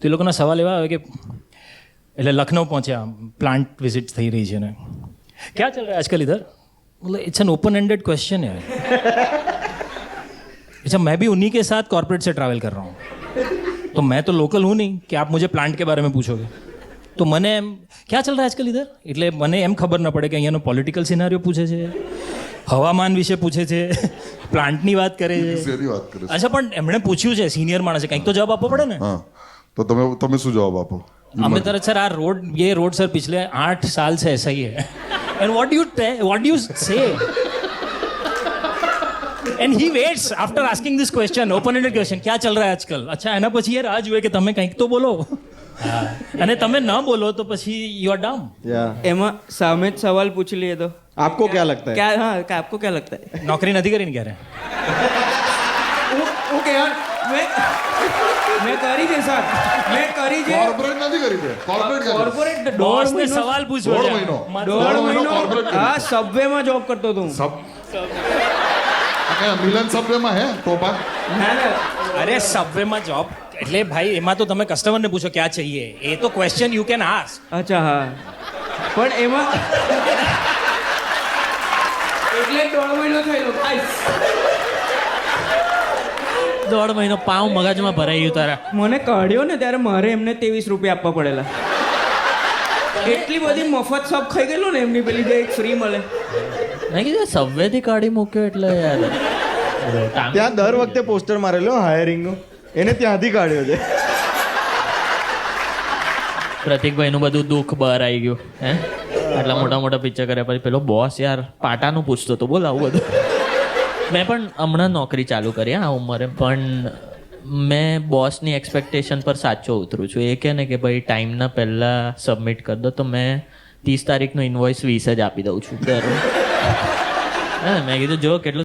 તો એ લોકોના સવાલ એવા આવે કે એટલે લખનऊ પહોંચ્યા, પ્લાન્ટ વિઝિટ થઈ રહી છે ને, क्या चल रहा है आजकल इधर? मतलब it's an open ended question है। अच्छा, मैं भी उन्हीं के साथ कॉर्पोरेट से ट्रैवल कर रहा हूँ, तो मैं तो लोकल हूँ नहीं कि आप मुझे प्लांट के बारे में पूछोगे। तो મને એમ क्या चल रहा है आजकल इधर, એટલે મને એમ ખબર ન પડે કે અહીંયાનો પોલિટિકલ સિનારીઓ પૂછે છે, હવામાન વિશે પૂછે છે, પ્લાન્ટની વાત કરે છે। સીધી વાત કરે છે। અચ્છા, પણ એમણે પૂછ્યું છે, સિનિયર માણસે, કંઈક તો જવાબ આપવો પડે ને। हाँ, तो તમે શું જવાબ આપો? हमें तरह सर ये रोड सर पिछले 8 साल से ऐसा ही है, and what do you say, and he waits after asking this question, open ended question, क्या चल रहा है आजकल। अच्छा, એના પછી એ રાહ જુએ કે તમે કંઈક તો બોલો, અને તમે ન બોલો તો પછી યુ આર ડમ। એમાં સામે જ સવાલ પૂછી લઈએ તો आपको क्या लगता है? क्या, हाँ, आपको क्या लगता है? નોકરી નથી કરીને ક્યારે? ઓકે યાર, મેં કરી છે સર, મેં કરી છે કોર્પોરેટ નથી કરી દે, કોર્પોરેટ કોર્પોરેટ બોસને સવાલ પૂછવો દોઢ છે। મહિનો દોઢ મહિનો કોર્પોરેટ હા, સબવેમાં જોબ કરતો હતો હું। મિલન સબવેમાં હે ટોપા? ના ના, અરે સબવેમાં જોબ એટલે ભાઈ એમાં તો તમે કસ્ટમરને પૂછો ક્યાં चाहिए, એ તો ક્વેશ્ચન યુ કેન આસ્ક। અચ્છા હા, પણ એમાં એટલે 1.5 મહિનો થયેલો ભાઈ। 1.5 મહિનો પાઉં મગજમાં ભરાઈ ગયું તારા। મને કાઢ્યો ને ત્યારે મારે એમને 23 રૂપિયા આપવા પડેલા। એટલી બધી મફત સબ ખાઈ ગયેલો ને એમની પેલી જે એક ફ્રી મળે। મેં કીધું સબવેથી કાઢી મૂક્યો એટલે યાર ત્યાં દર વખતે પોસ્ટર મારેલો હાયરિંગનું, એને ત્યાંથી કાઢ્યો છે। પ્રતિકભાઈનું બધું દુઃખ બહાર આવી ગયું હે, આટલા મોટા મોટા પિક્ચર કર્યા પછી પેલો બોસ યાર પાટાનું પૂછતો હતો, બોલ આવું બધું। મેં પણ હમણાં નોકરી ચાલુ કરી આ ઉંમરે, પણ મેં બોસની એક્સપેક્ટેશન પર સાચો ઉતરું છું। એ કહે ને કે ભાઈ ટાઈમના પહેલાં સબમિટ કરી દો, તો મેં 30 તારીખનો ઇન્વોઇસ 20 જ આપી દઉં છું દર। હા, મેં કીધું જો કેટલું